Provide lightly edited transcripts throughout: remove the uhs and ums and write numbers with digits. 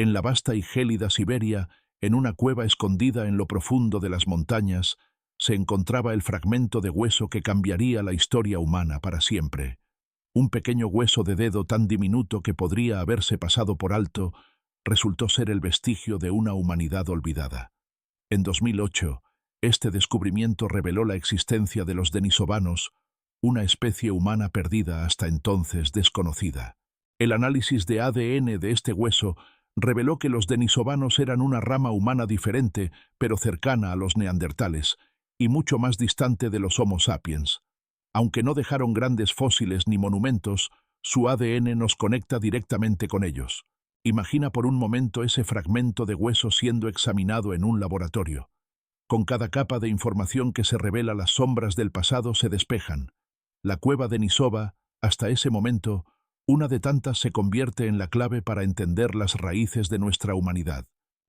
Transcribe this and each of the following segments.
En la vasta y gélida Siberia, en una cueva escondida en lo profundo de las montañas, se encontraba el fragmento de hueso que cambiaría la historia humana para siempre. Un pequeño hueso de dedo tan diminuto que podría haberse pasado por alto, resultó ser el vestigio de una humanidad olvidada. En 2008, este descubrimiento reveló la existencia de los denisovanos, una especie humana perdida hasta entonces desconocida. El análisis de ADN de este hueso reveló que los denisovanos eran una rama humana diferente, pero cercana a los neandertales, y mucho más distante de los Homo sapiens. Aunque no dejaron grandes fósiles ni monumentos, su ADN nos conecta directamente con ellos. Imagina por un momento ese fragmento de hueso siendo examinado en un laboratorio. Con cada capa de información que se revela, las sombras del pasado se despejan. La cueva Denisova, hasta ese momento, una de tantas, se convierte en la clave para entender las raíces de nuestra humanidad.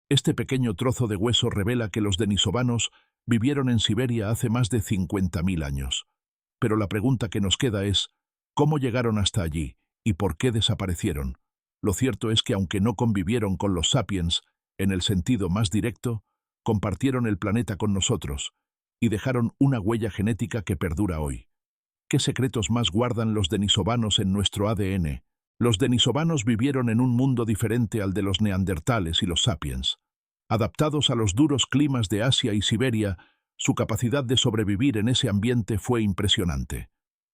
Este pequeño trozo de hueso revela que los denisovanos vivieron en Siberia hace más de 50.000 años. Pero la pregunta que nos queda es, ¿cómo llegaron hasta allí y por qué desaparecieron? Lo cierto es que aunque no convivieron con los sapiens, en el sentido más directo, compartieron el planeta con nosotros y dejaron una huella genética que perdura hoy. ¿Qué secretos más guardan los denisovanos en nuestro ADN? Los denisovanos vivieron en un mundo diferente al de los neandertales y los sapiens. Adaptados a los duros climas de Asia y Siberia, su capacidad de sobrevivir en ese ambiente fue impresionante.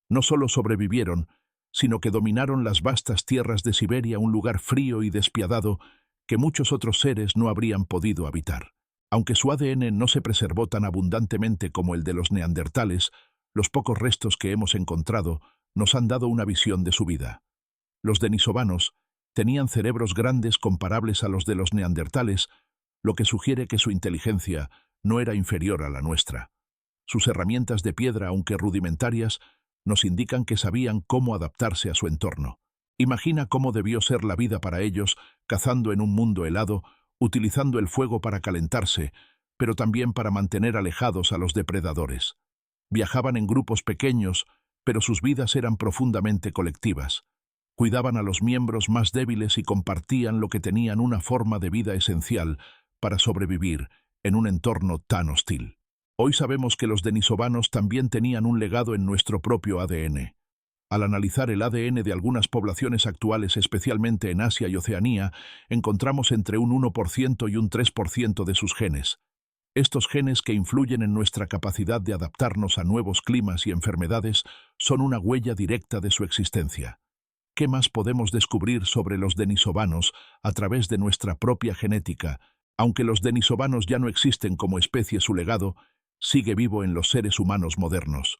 No solo sobrevivieron, sino que dominaron las vastas tierras de Siberia, un lugar frío y despiadado que muchos otros seres no habrían podido habitar. Aunque su ADN no se preservó tan abundantemente como el de los neandertales, los pocos restos que hemos encontrado nos han dado una visión de su vida. Los denisovanos tenían cerebros grandes comparables a los de los neandertales, lo que sugiere que su inteligencia no era inferior a la nuestra. Sus herramientas de piedra, aunque rudimentarias, nos indican que sabían cómo adaptarse a su entorno. Imagina cómo debió ser la vida para ellos, cazando en un mundo helado, utilizando el fuego para calentarse, pero también para mantener alejados a los depredadores. Viajaban en grupos pequeños, pero sus vidas eran profundamente colectivas. Cuidaban a los miembros más débiles y compartían lo que tenían, una forma de vida esencial para sobrevivir en un entorno tan hostil. Hoy sabemos que los denisovanos también tenían un legado en nuestro propio ADN. Al analizar el ADN de algunas poblaciones actuales, especialmente en Asia y Oceanía, encontramos entre un 1% y un 3% de sus genes. Estos genes, que influyen en nuestra capacidad de adaptarnos a nuevos climas y enfermedades, son una huella directa de su existencia. ¿Qué más podemos descubrir sobre los denisovanos a través de nuestra propia genética? Aunque los denisovanos ya no existen como especie, su legado sigue vivo en los seres humanos modernos.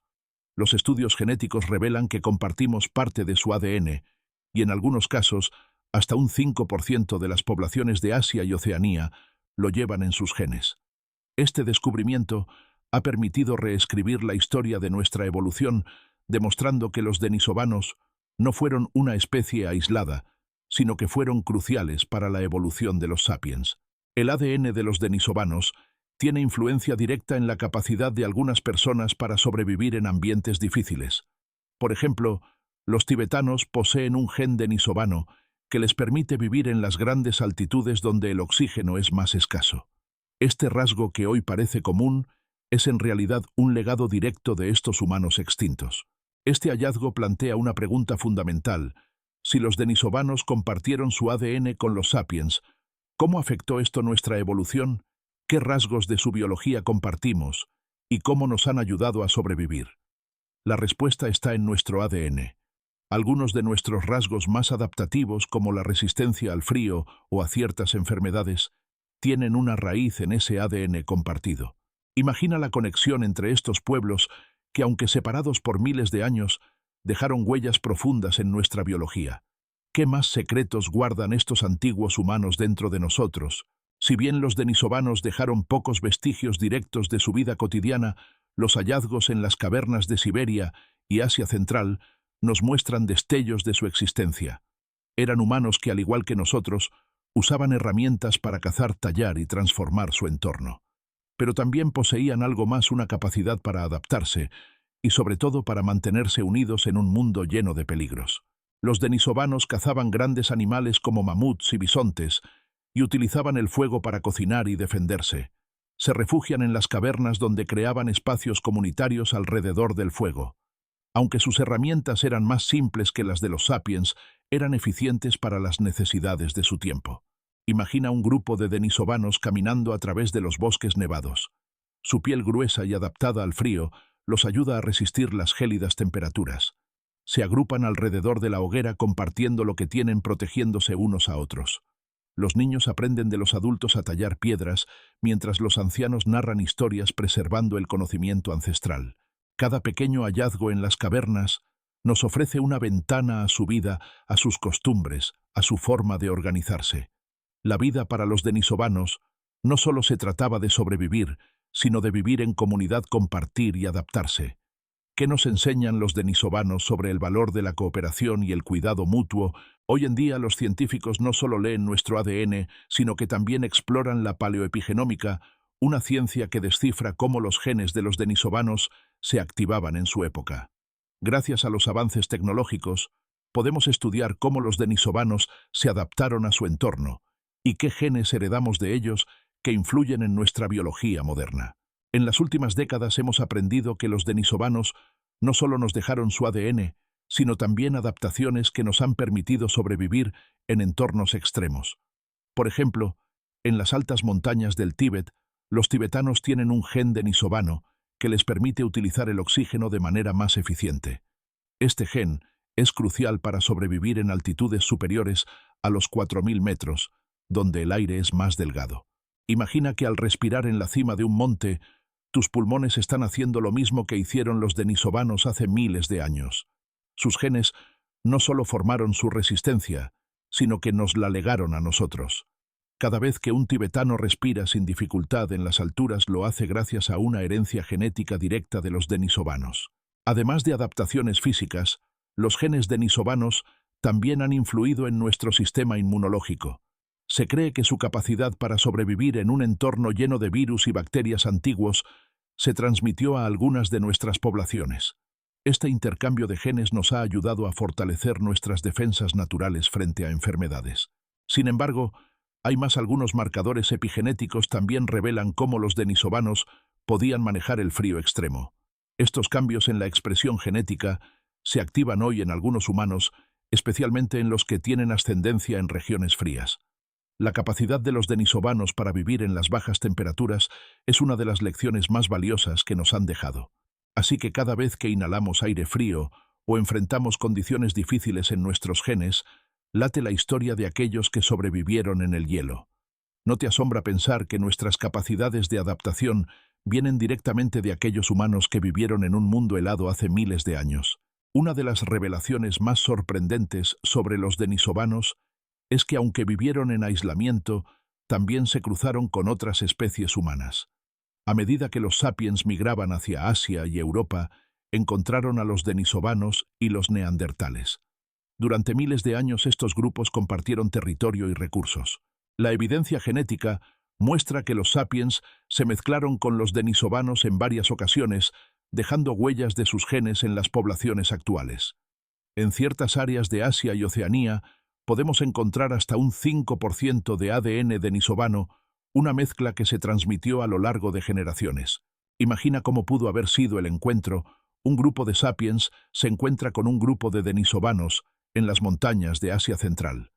Los estudios genéticos revelan que compartimos parte de su ADN, y en algunos casos, hasta un 5% de las poblaciones de Asia y Oceanía lo llevan en sus genes. Este descubrimiento ha permitido reescribir la historia de nuestra evolución, demostrando que los denisovanos no fueron una especie aislada, sino que fueron cruciales para la evolución de los sapiens. El ADN de los denisovanos tiene influencia directa en la capacidad de algunas personas para sobrevivir en ambientes difíciles. Por ejemplo, los tibetanos poseen un gen denisovano que les permite vivir en las grandes altitudes donde el oxígeno es más escaso. Este rasgo, que hoy parece común, es en realidad un legado directo de estos humanos extintos. Este hallazgo plantea una pregunta fundamental: si los denisovanos compartieron su ADN con los sapiens, ¿cómo afectó esto nuestra evolución? ¿Qué rasgos de su biología compartimos? ¿Y cómo nos han ayudado a sobrevivir? La respuesta está en nuestro ADN. Algunos de nuestros rasgos más adaptativos, como la resistencia al frío o a ciertas enfermedades, tienen una raíz en ese ADN compartido. Imagina la conexión entre estos pueblos que, aunque separados por miles de años, dejaron huellas profundas en nuestra biología. ¿Qué más secretos guardan estos antiguos humanos dentro de nosotros? Si bien los denisovanos dejaron pocos vestigios directos de su vida cotidiana, los hallazgos en las cavernas de Siberia y Asia Central nos muestran destellos de su existencia. Eran humanos que, al igual que nosotros, usaban herramientas para cazar, tallar y transformar su entorno. Pero también poseían algo más: una capacidad para adaptarse y, sobre todo, para mantenerse unidos en un mundo lleno de peligros. Los denisovanos cazaban grandes animales como mamuts y bisontes, y utilizaban el fuego para cocinar y defenderse. Se refugian en las cavernas donde creaban espacios comunitarios alrededor del fuego. Aunque sus herramientas eran más simples que las de los sapiens, eran eficientes para las necesidades de su tiempo. Imagina un grupo de denisovanos caminando a través de los bosques nevados. Su piel gruesa y adaptada al frío los ayuda a resistir las gélidas temperaturas. Se agrupan alrededor de la hoguera compartiendo lo que tienen, protegiéndose unos a otros. Los niños aprenden de los adultos a tallar piedras, mientras los ancianos narran historias preservando el conocimiento ancestral. Cada pequeño hallazgo en las cavernas nos ofrece una ventana a su vida, a sus costumbres, a su forma de organizarse. La vida para los denisovanos no solo se trataba de sobrevivir, sino de vivir en comunidad, compartir y adaptarse. ¿Qué nos enseñan los denisovanos sobre el valor de la cooperación y el cuidado mutuo? Hoy en día los científicos no solo leen nuestro ADN, sino que también exploran la paleoepigenómica, una ciencia que descifra cómo los genes de los denisovanos se activaban en su época. Gracias a los avances tecnológicos, podemos estudiar cómo los denisovanos se adaptaron a su entorno y qué genes heredamos de ellos que influyen en nuestra biología moderna. En las últimas décadas hemos aprendido que los denisovanos no solo nos dejaron su ADN, sino también adaptaciones que nos han permitido sobrevivir en entornos extremos. Por ejemplo, en las altas montañas del Tíbet, los tibetanos tienen un gen denisovano que les permite utilizar el oxígeno de manera más eficiente. Este gen es crucial para sobrevivir en altitudes superiores a los 4000 metros, donde el aire es más delgado. Imagina que al respirar en la cima de un monte, tus pulmones están haciendo lo mismo que hicieron los denisovanos hace miles de años. Sus genes no solo formaron su resistencia, sino que nos la legaron a nosotros. Cada vez que un tibetano respira sin dificultad en las alturas, lo hace gracias a una herencia genética directa de los denisovanos. Además de adaptaciones físicas, los genes denisovanos también han influido en nuestro sistema inmunológico. Se cree que su capacidad para sobrevivir en un entorno lleno de virus y bacterias antiguos se transmitió a algunas de nuestras poblaciones. Este intercambio de genes nos ha ayudado a fortalecer nuestras defensas naturales frente a enfermedades. Sin embargo, algunos marcadores epigenéticos también revelan cómo los denisovanos podían manejar el frío extremo. Estos cambios en la expresión genética se activan hoy en algunos humanos, especialmente en los que tienen ascendencia en regiones frías. La capacidad de los denisovanos para vivir en las bajas temperaturas es una de las lecciones más valiosas que nos han dejado. Así que cada vez que inhalamos aire frío o enfrentamos condiciones difíciles en nuestros genes, late la historia de aquellos que sobrevivieron en el hielo. ¿No te asombra pensar que nuestras capacidades de adaptación vienen directamente de aquellos humanos que vivieron en un mundo helado hace miles de años? Una de las revelaciones más sorprendentes sobre los denisovanos es que aunque vivieron en aislamiento, también se cruzaron con otras especies humanas. A medida que los sapiens migraban hacia Asia y Europa, encontraron a los denisovanos y los neandertales. Durante miles de años estos grupos compartieron territorio y recursos. La evidencia genética muestra que los sapiens se mezclaron con los denisovanos en varias ocasiones, dejando huellas de sus genes en las poblaciones actuales. En ciertas áreas de Asia y Oceanía, podemos encontrar hasta un 5% de ADN denisovano, una mezcla que se transmitió a lo largo de generaciones. Imagina cómo pudo haber sido el encuentro. Un grupo de sapiens se encuentra con un grupo de denisovanos en las montañas de Asia Central.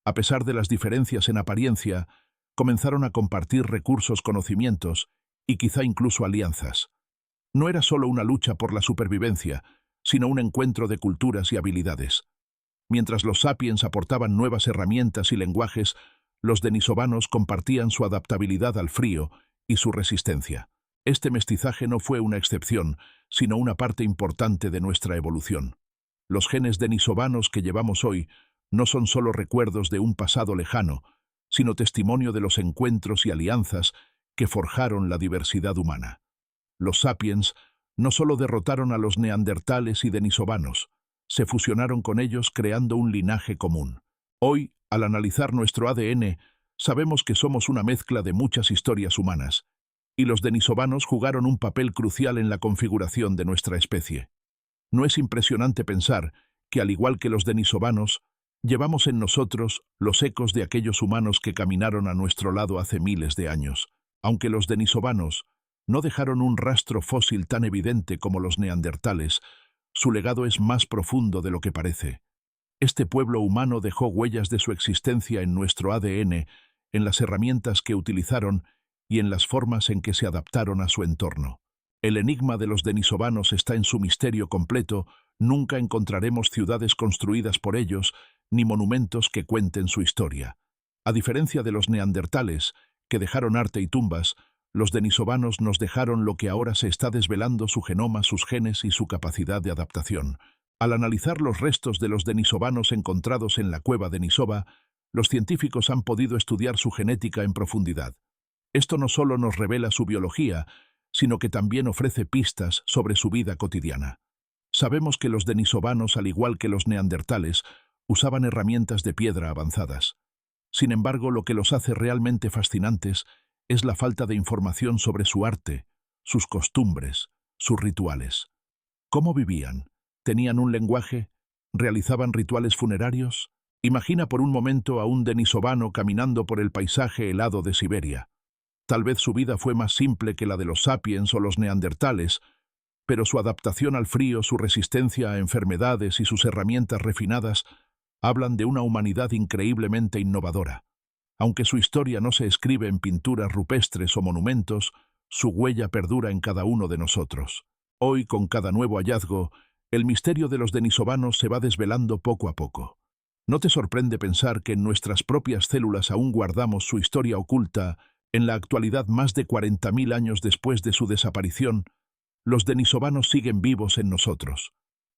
A pesar de las diferencias en apariencia, comenzaron a compartir recursos, conocimientos y quizá incluso alianzas. No era solo una lucha por la supervivencia, sino un encuentro de culturas y habilidades. Mientras los sapiens aportaban nuevas herramientas y lenguajes, los denisovanos compartían su adaptabilidad al frío y su resistencia. Este mestizaje no fue una excepción, sino una parte importante de nuestra evolución. Los genes denisovanos que llevamos hoy no son solo recuerdos de un pasado lejano, sino testimonio de los encuentros y alianzas que forjaron la diversidad humana. Los sapiens no solo derrotaron a los neandertales y denisovanos, se fusionaron con ellos creando un linaje común. Hoy, al analizar nuestro ADN, sabemos que somos una mezcla de muchas historias humanas, y los denisovanos jugaron un papel crucial en la configuración de nuestra especie. ¿No es impresionante pensar que, al igual que los denisovanos, Llevamos en nosotros los ecos de aquellos humanos que caminaron a nuestro lado hace miles de años. Aunque los denisovanos no dejaron un rastro fósil tan evidente como los neandertales, su legado es más profundo de lo que parece. Este pueblo humano dejó huellas de su existencia en nuestro ADN, en las herramientas que utilizaron y en las formas en que se adaptaron a su entorno. El enigma de los denisovanos está en su misterio completo. Nunca encontraremos ciudades construidas por ellos, ni monumentos que cuenten su historia. A diferencia de los neandertales, que dejaron arte y tumbas, los denisovanos nos dejaron lo que ahora se está desvelando: su genoma, sus genes y su capacidad de adaptación. Al analizar los restos de los denisovanos encontrados en la cueva Denisova, los científicos han podido estudiar su genética en profundidad. Esto no solo nos revela su biología, sino que también ofrece pistas sobre su vida cotidiana. Sabemos que los denisovanos, al igual que los neandertales, usaban herramientas de piedra avanzadas. Sin embargo, lo que los hace realmente fascinantes es la falta de información sobre su arte, sus costumbres, sus rituales. ¿Cómo vivían? ¿Tenían un lenguaje? ¿Realizaban rituales funerarios? Imagina por un momento a un denisovano caminando por el paisaje helado de Siberia. Tal vez su vida fue más simple que la de los sapiens o los neandertales, pero su adaptación al frío, su resistencia a enfermedades y sus herramientas refinadas hablan de una humanidad increíblemente innovadora. Aunque su historia no se escribe en pinturas rupestres o monumentos, su huella perdura en cada uno de nosotros. Hoy, con cada nuevo hallazgo, el misterio de los denisovanos se va desvelando poco a poco. ¿No te sorprende pensar que en nuestras propias células aún guardamos su historia oculta? En la actualidad, más de 40.000 años después de su desaparición, los denisovanos siguen vivos en nosotros.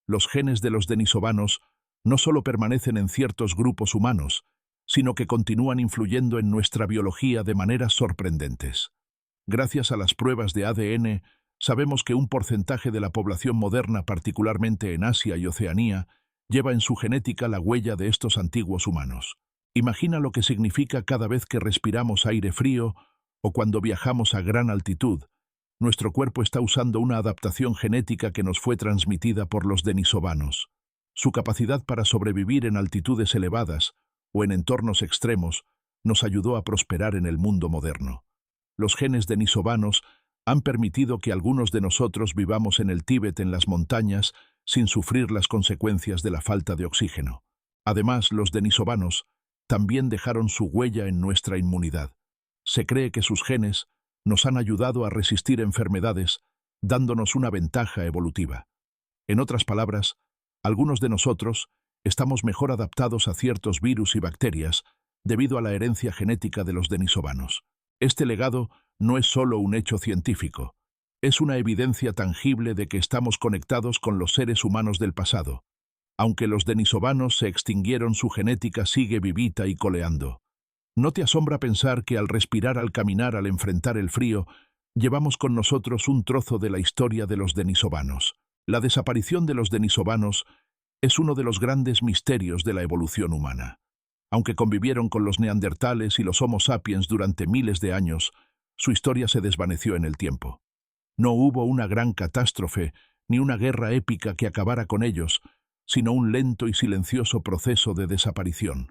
Los genes de los denisovanos no solo permanecen en ciertos grupos humanos, sino que continúan influyendo en nuestra biología de maneras sorprendentes. Gracias a las pruebas de ADN, sabemos que un porcentaje de la población moderna, particularmente en Asia y Oceanía, lleva en su genética la huella de estos antiguos humanos. Imagina lo que significa cada vez que respiramos aire frío o cuando viajamos a gran altitud. Nuestro cuerpo está usando una adaptación genética que nos fue transmitida por los denisovanos. Su capacidad para sobrevivir en altitudes elevadas o en entornos extremos nos ayudó a prosperar en el mundo moderno. Los genes denisovanos han permitido que algunos de nosotros vivamos en el Tíbet, en las montañas, sin sufrir las consecuencias de la falta de oxígeno. Además, los denisovanos también dejaron su huella en nuestra inmunidad. Se cree que sus genes nos han ayudado a resistir enfermedades, dándonos una ventaja evolutiva. En otras palabras, algunos de nosotros estamos mejor adaptados a ciertos virus y bacterias debido a la herencia genética de los denisovanos. Este legado no es solo un hecho científico, es una evidencia tangible de que estamos conectados con los seres humanos del pasado. Aunque los denisovanos se extinguieron, su genética sigue vivita y coleando. ¿No te asombra pensar que al respirar, al caminar, al enfrentar el frío, llevamos con nosotros un trozo de la historia de los denisovanos? La desaparición de los denisovanos es uno de los grandes misterios de la evolución humana. Aunque convivieron con los neandertales y los Homo sapiens durante miles de años, su historia se desvaneció en el tiempo. No hubo una gran catástrofe ni una guerra épica que acabara con ellos, sino un lento y silencioso proceso de desaparición.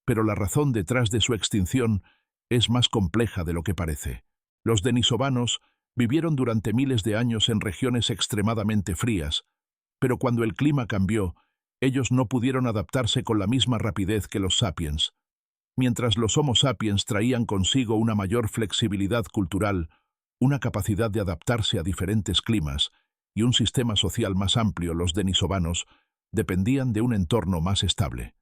Pero la razón detrás de su extinción es más compleja de lo que parece. Los denisovanos vivieron durante miles de años en regiones extremadamente frías, pero cuando el clima cambió, ellos no pudieron adaptarse con la misma rapidez que los sapiens. Mientras los Homo sapiens traían consigo una mayor flexibilidad cultural, una capacidad de adaptarse a diferentes climas y un sistema social más amplio, los denisovanos dependían de un entorno más estable.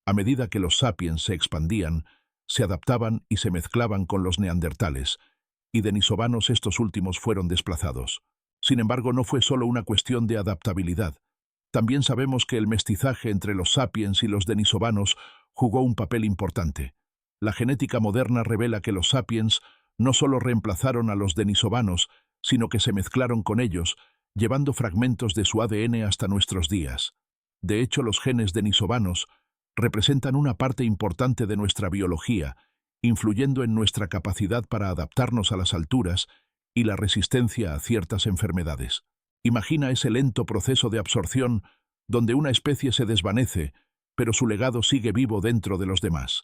A medida que los sapiens se expandían, se adaptaban y se mezclaban con los neandertales, y denisovanos estos últimos fueron desplazados. Sin embargo, no fue solo una cuestión de adaptabilidad. También sabemos que el mestizaje entre los sapiens y los denisovanos jugó un papel importante. La genética moderna revela que los sapiens no solo reemplazaron a los denisovanos, sino que se mezclaron con ellos, llevando fragmentos de su ADN hasta nuestros días. De hecho, los genes denisovanos representan una parte importante de nuestra biología, influyendo en nuestra capacidad para adaptarnos a las alturas y la resistencia a ciertas enfermedades. Imagina ese lento proceso de absorción donde una especie se desvanece, pero su legado sigue vivo dentro de los demás.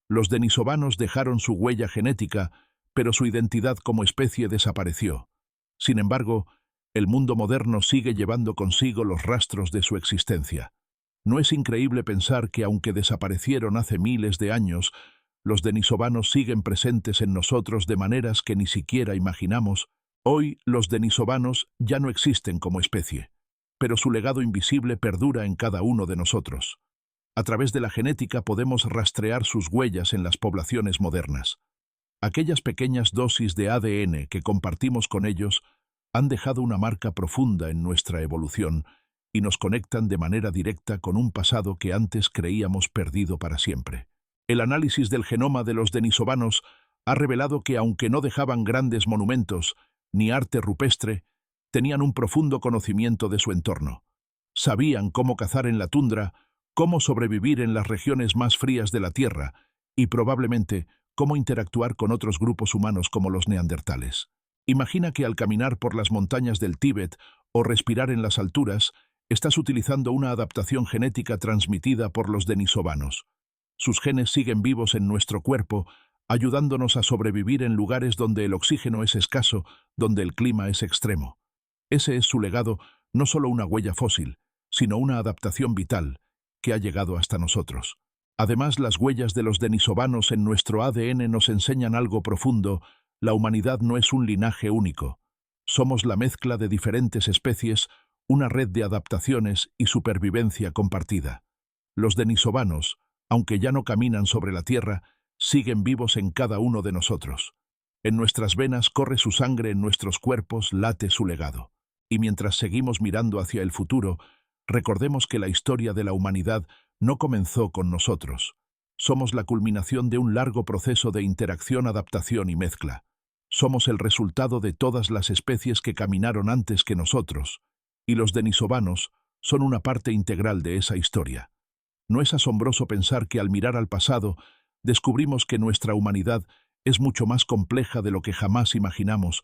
Los denisovanos dejaron su huella genética, pero su identidad como especie desapareció. Sin embargo, el mundo moderno sigue llevando consigo los rastros de su existencia. ¿No es increíble pensar que, aunque desaparecieron hace miles de años, los denisovanos siguen presentes en nosotros de maneras que ni siquiera imaginamos? Hoy, los denisovanos ya no existen como especie, pero su legado invisible perdura en cada uno de nosotros. A través de la genética podemos rastrear sus huellas en las poblaciones modernas. Aquellas pequeñas dosis de ADN que compartimos con ellos han dejado una marca profunda en nuestra evolución y nos conectan de manera directa con un pasado que antes creíamos perdido para siempre. El análisis del genoma de los denisovanos ha revelado que, aunque no dejaban grandes monumentos ni arte rupestre, tenían un profundo conocimiento de su entorno. Sabían cómo cazar en la tundra, cómo sobrevivir en las regiones más frías de la Tierra y probablemente cómo interactuar con otros grupos humanos como los neandertales. Imagina que al caminar por las montañas del Tíbet o respirar en las alturas, estás utilizando una adaptación genética transmitida por los denisovanos. Sus genes siguen vivos en nuestro cuerpo, ayudándonos a sobrevivir en lugares donde el oxígeno es escaso, donde el clima es extremo. Ese es su legado, no solo una huella fósil, sino una adaptación vital que ha llegado hasta nosotros. Además, las huellas de los denisovanos en nuestro ADN nos enseñan algo profundo: la humanidad no es un linaje único. Somos la mezcla de diferentes especies, una red de adaptaciones y supervivencia compartida. Los denisovanos, aunque ya no caminan sobre la Tierra, siguen vivos en cada uno de nosotros. En nuestras venas corre su sangre, en nuestros cuerpos late su legado. Y mientras seguimos mirando hacia el futuro, recordemos que la historia de la humanidad no comenzó con nosotros. Somos la culminación de un largo proceso de interacción, adaptación y mezcla. Somos el resultado de todas las especies que caminaron antes que nosotros, y los denisovanos son una parte integral de esa historia. ¿No es asombroso pensar que al mirar al pasado, descubrimos que nuestra humanidad es mucho más compleja de lo que jamás imaginamos